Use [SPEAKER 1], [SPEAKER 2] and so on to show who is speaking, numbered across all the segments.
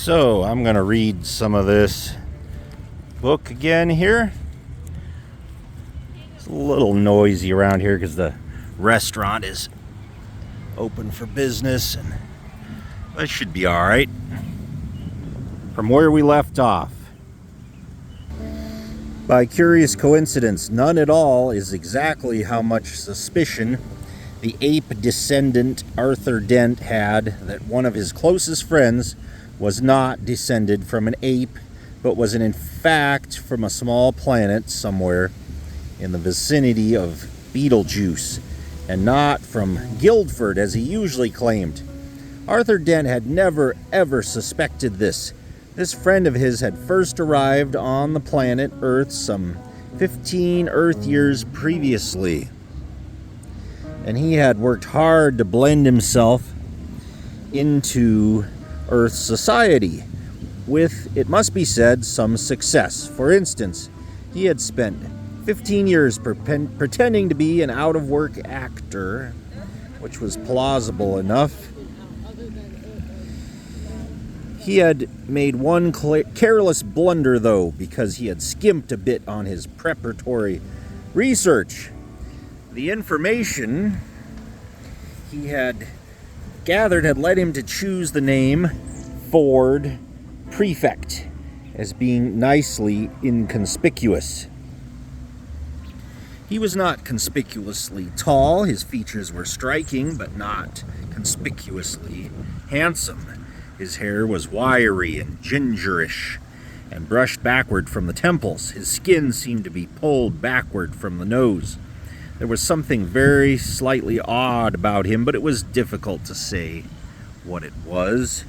[SPEAKER 1] So I'm going to read some of this book again here. It's a little noisy around here because the restaurant is open for business, and that should be all right. From where we left off. By curious coincidence, none at all is exactly how much suspicion the ape descendant Arthur Dent had that one of his closest friends was not descended from an ape, but was in fact from a small planet somewhere in the vicinity of Beetlejuice, and not from Guildford as he usually claimed. Arthur Dent had never ever suspected this. This friend of his had first arrived on the planet Earth some 15 Earth years previously, and he had worked hard to blend himself into Earth society with, it must be said, some success. For instance, he had spent 15 years pretending to be an out-of-work actor, which was plausible enough. He had made one careless blunder, though, because he had skimped a bit on his preparatory research. The information he had gathered had led him to choose the name Ford Prefect as being nicely inconspicuous. He was not conspicuously tall. His features were striking, but not conspicuously handsome. His hair was wiry and gingerish and brushed backward from the temples. His skin seemed to be pulled backward from the nose. There was something very slightly odd about him, but it was difficult to say what it was.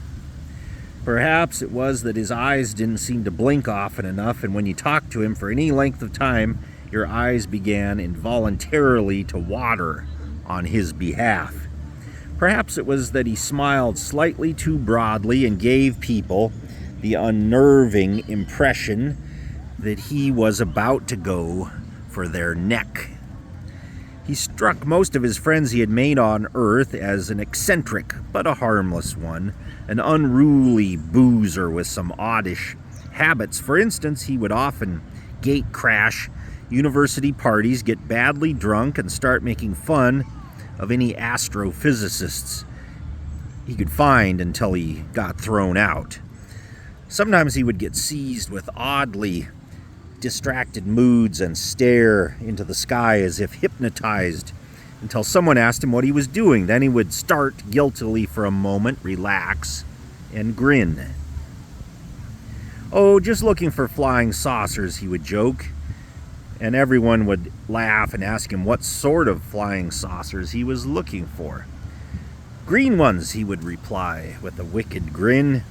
[SPEAKER 1] Perhaps it was that his eyes didn't seem to blink often enough, and when you talked to him for any length of time, your eyes began involuntarily to water on his behalf. Perhaps it was that he smiled slightly too broadly and gave people the unnerving impression that he was about to go for their neck. He struck most of his friends he had made on Earth as an eccentric, but a harmless one, an unruly boozer with some oddish habits. For instance, he would often gate crash university parties, get badly drunk, and start making fun of any astrophysicists he could find until he got thrown out. Sometimes he would get seized with oddly distracted moods and stare into the sky as if hypnotized until someone asked him what he was doing. Then he would start guiltily for a moment, relax, and grin. "Oh, just looking for flying saucers," he would joke, and everyone would laugh and ask him what sort of flying saucers he was looking for. "Green ones," he would reply with a wicked grin,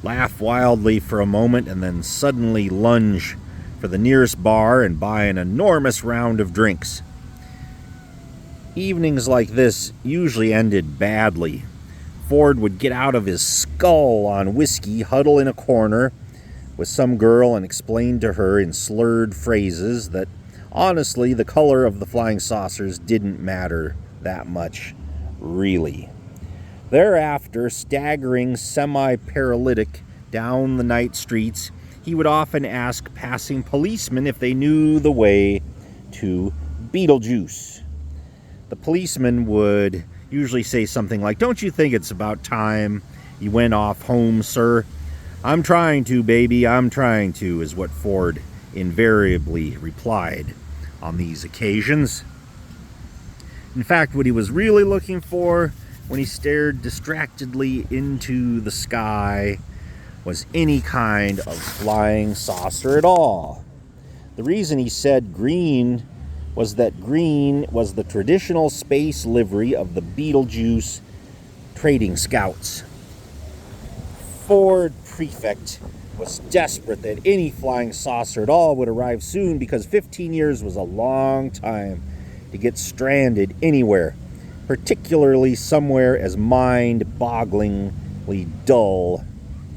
[SPEAKER 1] laugh wildly for a moment, and then suddenly lunge for the nearest bar and buy an enormous round of drinks. Evenings like this usually ended badly. Ford would get out of his skull on whiskey, huddle in a corner with some girl, and explain to her in slurred phrases that, honestly, the color of the flying saucers didn't matter that much, really. Thereafter, staggering semi-paralytic down the night streets, he would often ask passing policemen if they knew the way to Beetlejuice. The policeman would usually say something like, "Don't you think it's about time you went off home, sir?" "I'm trying to, baby, I'm trying to," is what Ford invariably replied on these occasions. In fact, what he was really looking for when he stared distractedly into the sky was any kind of flying saucer at all. The reason he said green was that green was the traditional space livery of the Beetlejuice trading scouts. Ford Prefect was desperate that any flying saucer at all would arrive soon, because 15 years was a long time to get stranded anywhere, particularly somewhere as mind-bogglingly dull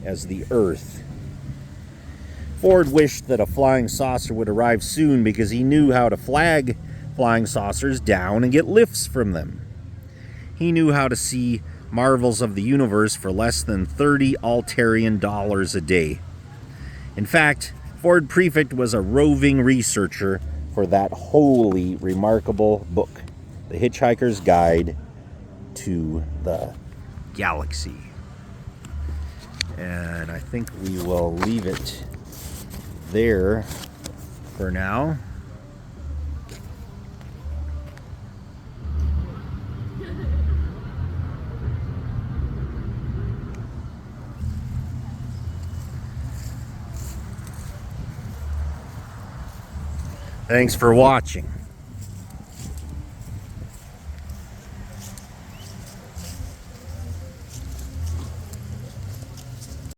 [SPEAKER 1] as the Earth. Ford wished that a flying saucer would arrive soon because he knew how to flag flying saucers down and get lifts from them. He knew how to see marvels of the universe for less than 30 Altarian dollars a day. In fact, Ford Prefect was a roving researcher for that wholly remarkable book, The Hitchhiker's Guide to the Galaxy. And I think we will leave it there for now. Thanks for watching.